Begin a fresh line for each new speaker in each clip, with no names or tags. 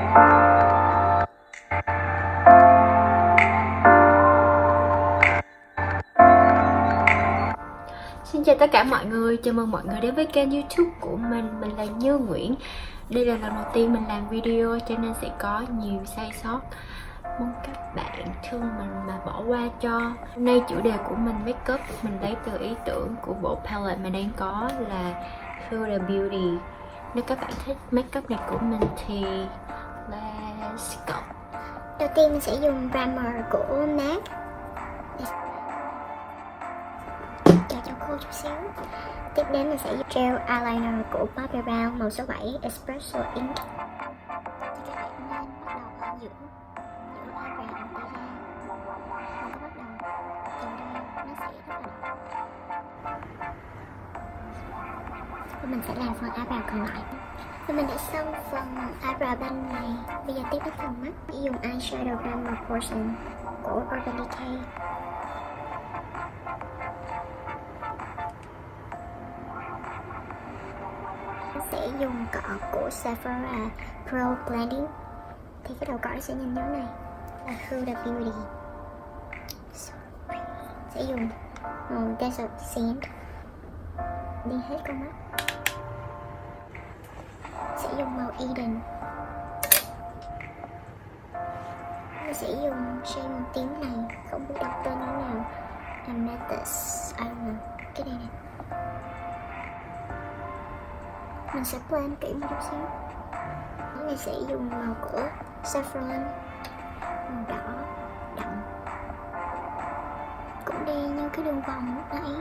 Xin chào tất cả mọi người, chào mừng mọi người đến với kênh YouTube của mình là Như Nguyễn. Đây là lần đầu tiên mình làm video cho nên sẽ có nhiều sai sót. Mong các bạn thương mình mà bỏ qua cho. Hôm nay chủ đề của mình makeup, mình lấy từ ý tưởng của bộ palette mà đang có là Huda Beauty. Nếu các bạn thích makeup này của mình thì let's go.
Đầu tiên mình sẽ dùng primer của MAC cho khô chút xíu. Tiếp đến mình sẽ dùng gel eyeliner của Bobbi Brown màu số 7 Espresso Ink. Thì các bạn nên bắt đầu ở giữa eyebrow đi ra. Đừng có bắt đầu từ đây, nó sẽ rất là đậm. Và mình sẽ làm phần eyebrow còn lại. Và mình đã xong phần eyebrow banh này. Bây giờ tiếp đến phần mắt. Chỉ dùng eyeshadow primer Portion của Urban Decay. Sẽ dùng cọ của Sephora Pro Blending. Thì cái đầu cọ sẽ nhìn như thế này là Huda Beauty. Sẽ dùng màu Desert Sand đi hết con mắt. Sẽ dùng màu Eden. Mình sẽ dùng shade màu tím này, không biết đọc tên như nào. Amethyst Eyeliner, cái này nè. Mình sẽ blend kỹ một chút xíu. Mình sẽ dùng màu của Saffron, màu đỏ đậm, cũng đi như cái đường vòng lúc nãy.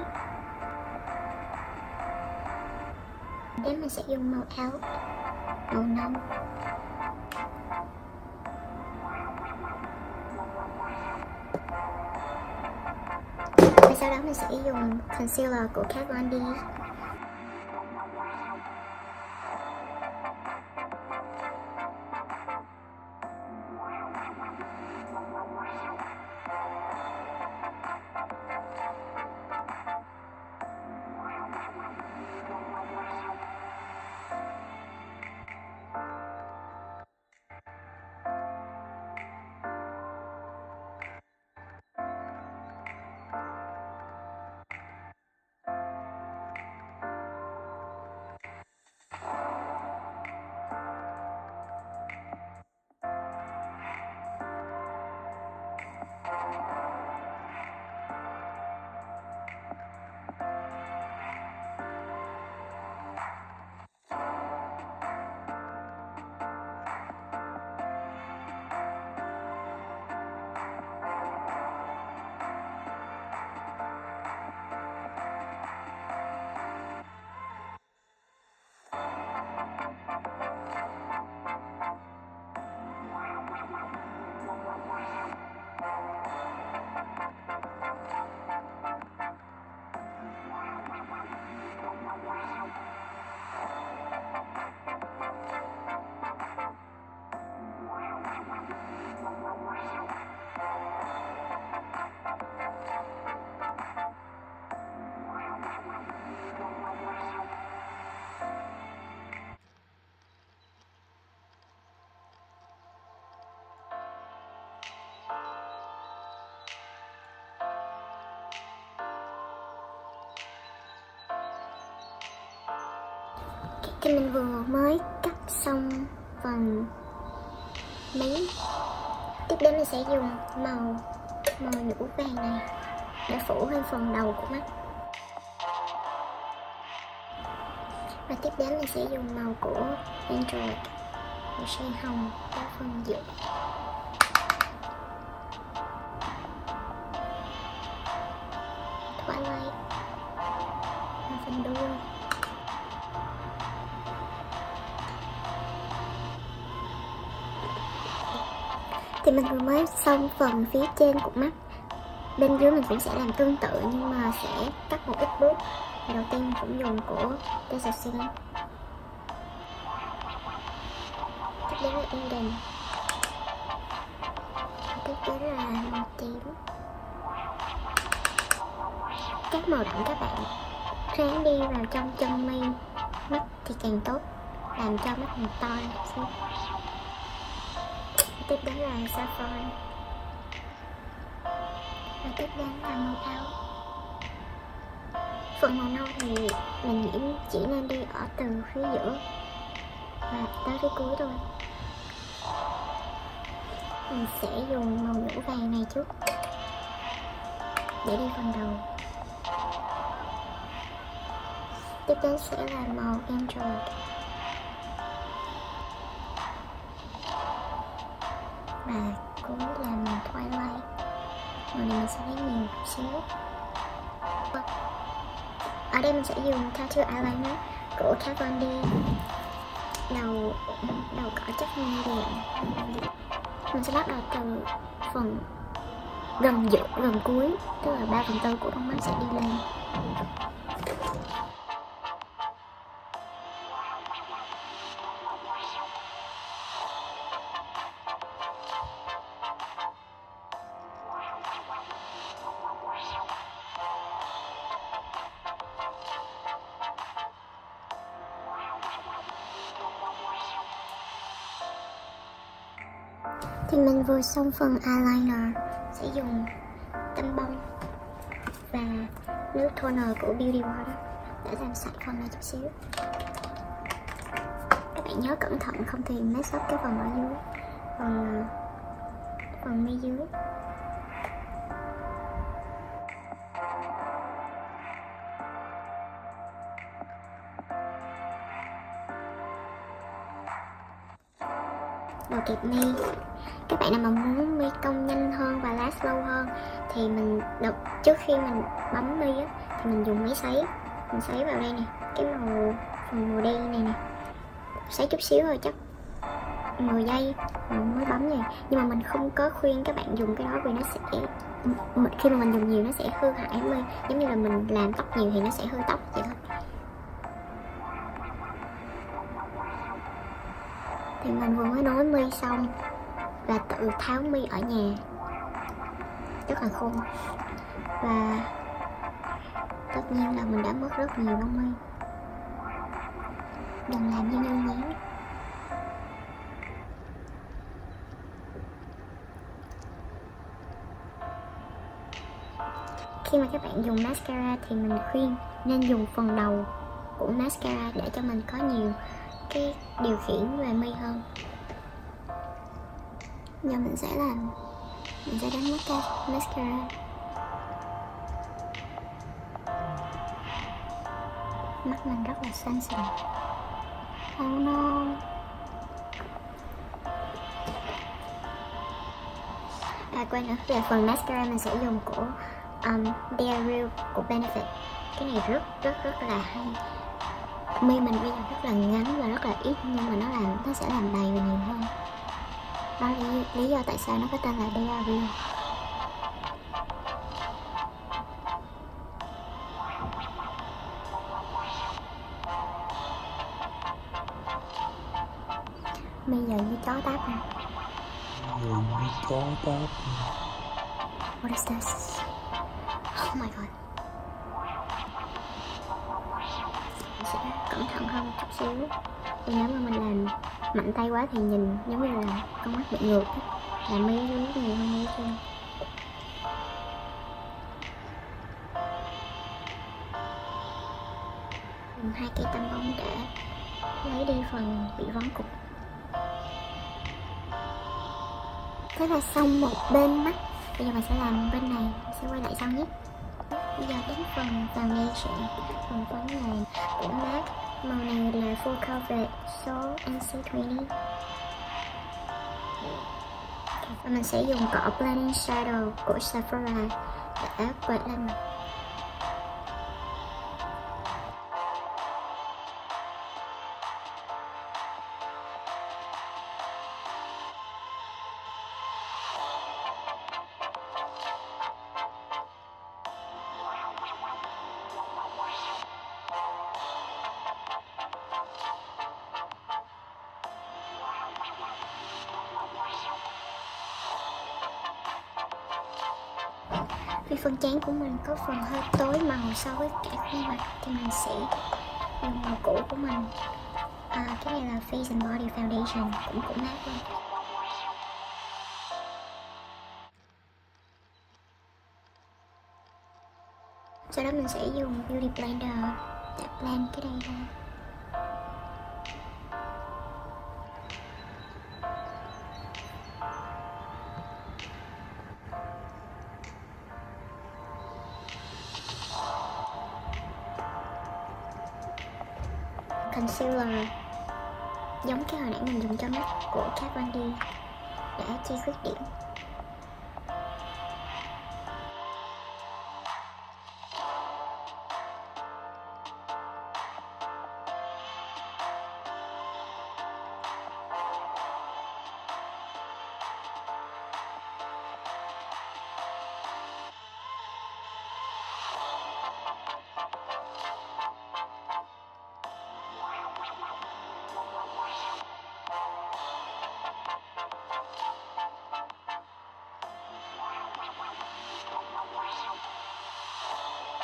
Đến mình sẽ dùng màu Elf, màu nâu. Và sau đó mình sẽ dùng concealer của Kat Von D. Thì mình vừa mới cắt xong phần mí. Tiếp đến mình sẽ dùng màu nhũ vàng này để phủ lên phần đầu của mắt. Và tiếp đến mình sẽ dùng màu của Android, màu shade hồng ở phần giữa. Twilight ở phần đuôi. Thì mình vừa mới xong phần phía trên của mắt. Bên dưới mình cũng sẽ làm tương tự nhưng mà sẽ cắt một ít bước. Đầu tiên mình cũng dùng của Desert Sand. Tiếp đến là Eden. Tiếp đến là màu tím. Các màu đậm các bạn ráng đi vào trong chân mi mắt thì càng tốt, làm cho mắt mình to xíu. Tiếp đến là saffron. Và tiếp đến là màu áo. Phần màu nâu thì mình nghĩ chỉ nên đi ở từ phía giữa và tới phía cuối thôi. Mình sẽ dùng màu nhũ vàng này trước để đi phần đầu. Tiếp đến sẽ là màu emerald. Và cuối là màu twilight. Màu này mình sẽ lấy nhiều chút xíu. Ở đây mình sẽ dùng tattoo eyeliner của Kat Von D, đầu cỏ chắc medium. Mình sẽ bắt đầu từ phần gần giữa, gần cuối, tức là 3/4 của con mắt sẽ đi lên. Thì mình vừa xong phần eyeliner, sẽ dùng tăm bông và nước toner của Beauty Water để làm sạch phần này chút xíu. Các bạn nhớ cẩn thận không thì mess up cái phần ở dưới, phần mi dưới. Đầu kẹp mi. Các bạn nào mà muốn mi cong nhanh hơn và last lâu hơn thì mình trước khi mình bấm mi á, thì mình dùng máy sấy. Mình sấy vào đây nè, cái phần màu đen này nè, sấy chút xíu thôi, chắc 10 giây mình mới bấm vậy. Nhưng mà mình không có khuyên các bạn dùng cái đó vì nó sẽ khi mà mình dùng nhiều nó sẽ hư hại mi, giống như là mình làm tóc nhiều thì nó sẽ hư tóc vậy thôi. Thì mình vừa mới nối mi xong và tự tháo mi ở nhà, rất là khôn. Và tất nhiên là mình đã mất rất nhiều lông mi. Đừng làm như nhân nhé. Khi mà các bạn dùng mascara thì mình khuyên nên dùng phần đầu của mascara để cho mình có nhiều cái điều khiển về mi hơn. Giờ mình sẽ đánh mất cái mascara. Mắt mình rất là sensitive. Oh no. Quên nữa, về phần mascara mình sẽ dùng của Bare Real của Benefit. Cái này rất là hay. Mi mình bây giờ rất là ngắn và rất là ít, nhưng mà nó sẽ làm đầy và nhiều hơn. Đó là lý do tại sao nó có tên là Bare Real. Mi giờ như chó táp nè. What is this? Oh my god. Mình sẽ cẩn thận hơn một chút xíu. Vì nếu mà mình làm mạnh tay quá thì nhìn giống như là con mắt bị ngược á, làm mi dưới nhiều hơn mi trên. Dùng 2 cây tăm bông để lấy đi phần bị vón cục. Thế là xong một bên mắt. Bây giờ mình sẽ làm bên này, mình sẽ quay lại sau nhé. Bây giờ đến phần foundation. Phần phấn này của MAC. Màu này là Full Coverage Soul NC20. Và mình sẽ dùng cọ Blending Shadow của Sephora để quệt lên mặt. Vì phần trán của mình có phần hơi tối màu so với cả khuôn mặt thì mình sẽ dùng màu cũ của mình. Cái này là Face and Body Foundation, cũng MAC luôn. Sau đó mình sẽ dùng Beauty Blender để blend cái đây ra. Concealer giống cái hồi nãy mình dùng cho mắt của Kat Von D để che khuyết điểm.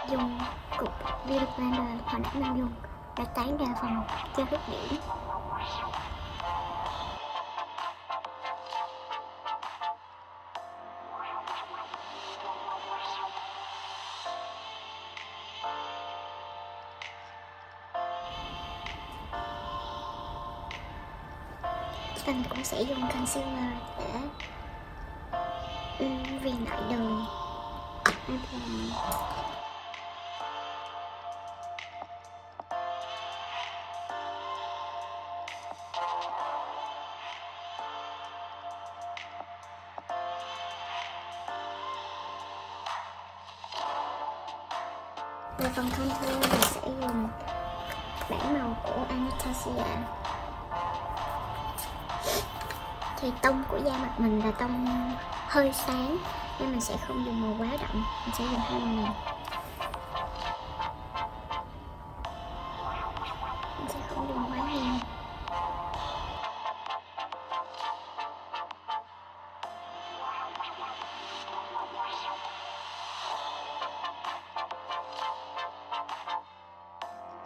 Dùng cục Beauty Blender hồi nãy mình dùng để tán ra phần che khuyết điểm. Và mình cũng sẽ dùng concealer để viền lại đường. Về phần contour mình sẽ dùng bảng màu của Anastasia. Thì tông của da mặt mình là tông hơi sáng nên mình sẽ không dùng màu quá đậm, mình sẽ dùng hai màu này. Mình sẽ không dùng quá nhiều.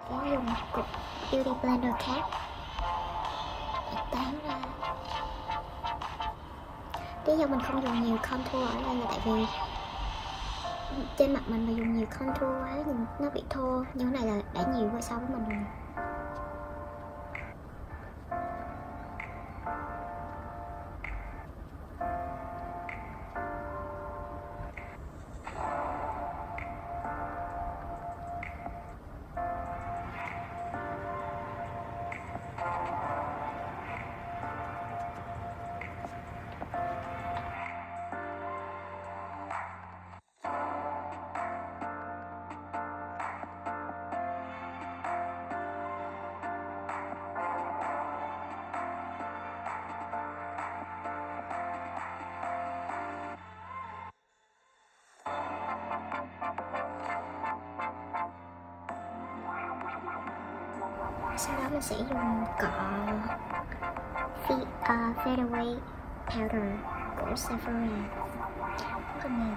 Sẽ dùng cục Beauty Blender khác để tán ra. Lý do mình không dùng nhiều contour ở đây là tại vì trên mặt mình mà dùng nhiều contour quá nhìn nó bị thô. Nhưng cái này là đã nhiều quá so với mình rồi. Sau đó mình sẽ dùng cọ Fadeaway Powder của Sephora, rất là mềm.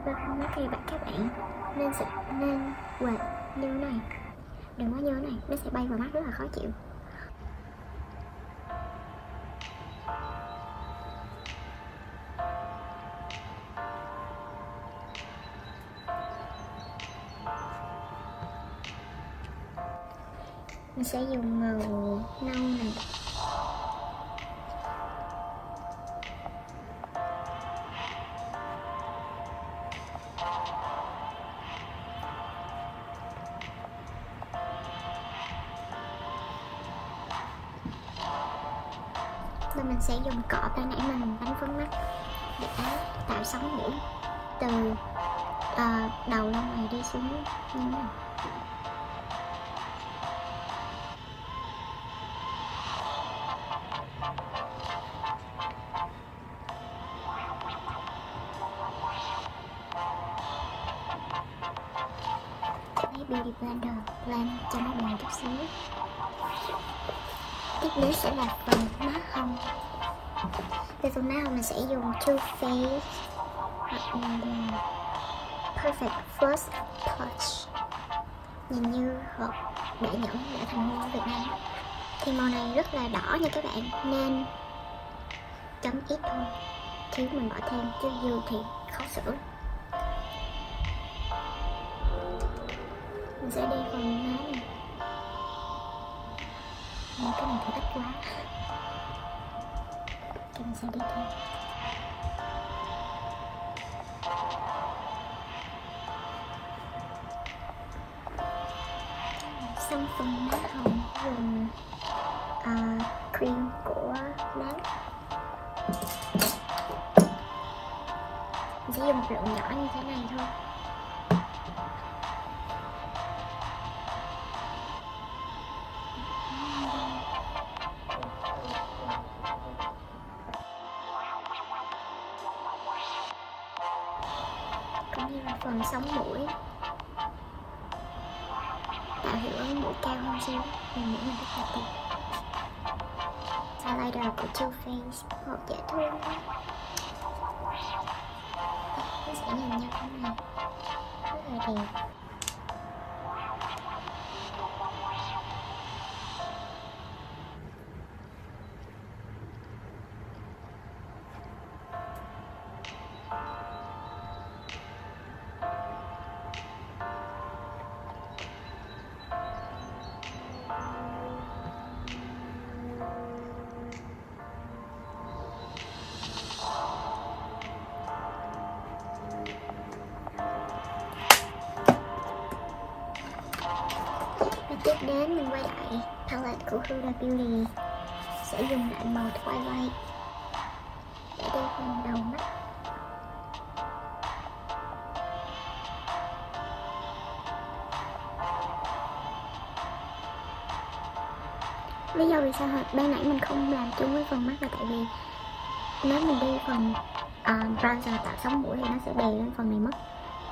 Và mắt này các bạn nên quệt như thế này, đừng có như thế này, nó sẽ bay vào mắt rất là khó chịu. Mình sẽ dùng màu nâu này. Và mình sẽ dùng cọ ban nãy mình đánh phấn mắt để tạo sóng mũi từ đầu lông mày đi xuống như thế này. Beauty Blender blend cho nó đều chút xíu. Tiếp đến sẽ là phần má hồng. Về phần má hồng mình sẽ dùng Too Faced hoặc là Perfect First Touch nhìn như hộp để nhẫn đã thành mua ở Việt Nam. Thì màu này rất là đỏ nha các bạn, nên chấm ít thôi, chứ mình bỏ thêm chứ dư thì khó xử. Mình sẽ đi phần má này. Cái này thì ít quá, cái mình sẽ đi thêm. Xong phần má hồng dùng cream của nắng. Mình sẽ dùng một lượng nhỏ như thế này thôi. Cũng như là phần sống mũi, tạo hiệu ứng mũi cao hơn xíu, mình nghĩ là rất là đẹp. Highlighter của Too Faced, hộp dễ thương. Nó sẽ nhìn nhau thế này, rất là đẹp. Tiếp đến mình quay lại palette của Huda Beauty, sẽ dùng lại màu Twilight để đi phần đầu mắt. Lý do vì sao ban nãy mình không làm chung với phần mắt là tại vì nếu mình đi phần bronzer tạo sống mũi thì nó sẽ đè lên phần này mất,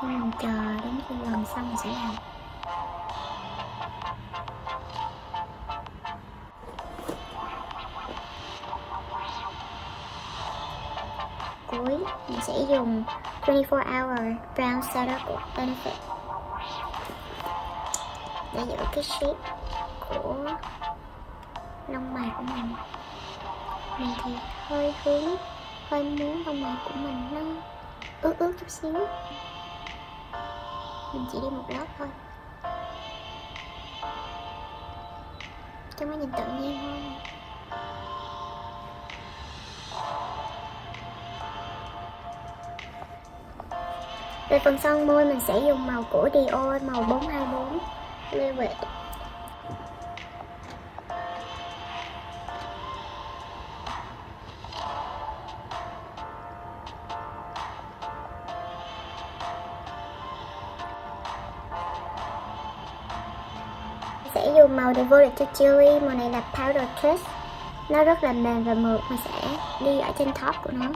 nên mình chờ đến khi gần xong mình sẽ làm. Cuối mình sẽ dùng 24 Hour Brown Setter của Benefit để giữ cái shape của lông mày của mình. Mình thì hơi muốn lông mày của mình nó ướt chút xíu. Mình chỉ đi một lớp thôi cho nó nhìn tự nhiên hơn. Về phần son môi mình sẽ dùng màu của Dior màu 424 Liquid. Sẽ dùng màu Devoted to Chili, màu này là Powder Kiss. Nó rất là mềm và mượt, mình sẽ đi ở trên top của nó.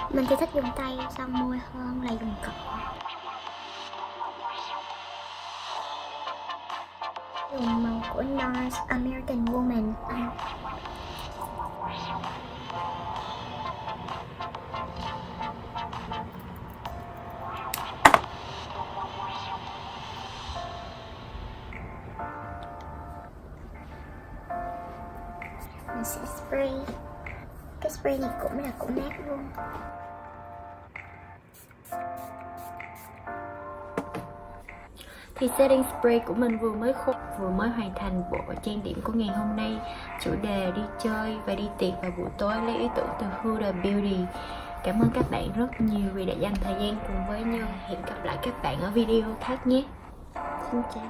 Mình thì thích dùng tay son môi hơn là dùng cọ. Dùng màu của NARS American Woman. Mình sẽ spray. Cái spray này cũng là của MAC luôn.
Thì setting spray của mình vừa mới hoàn thành bộ trang điểm của ngày hôm nay. Chủ đề đi chơi và đi tiệc vào buổi tối lấy ý tưởng từ Huda Beauty. Cảm ơn các bạn rất nhiều vì đã dành thời gian cùng với Như. Hẹn gặp lại các bạn ở video khác nhé. Xin chào.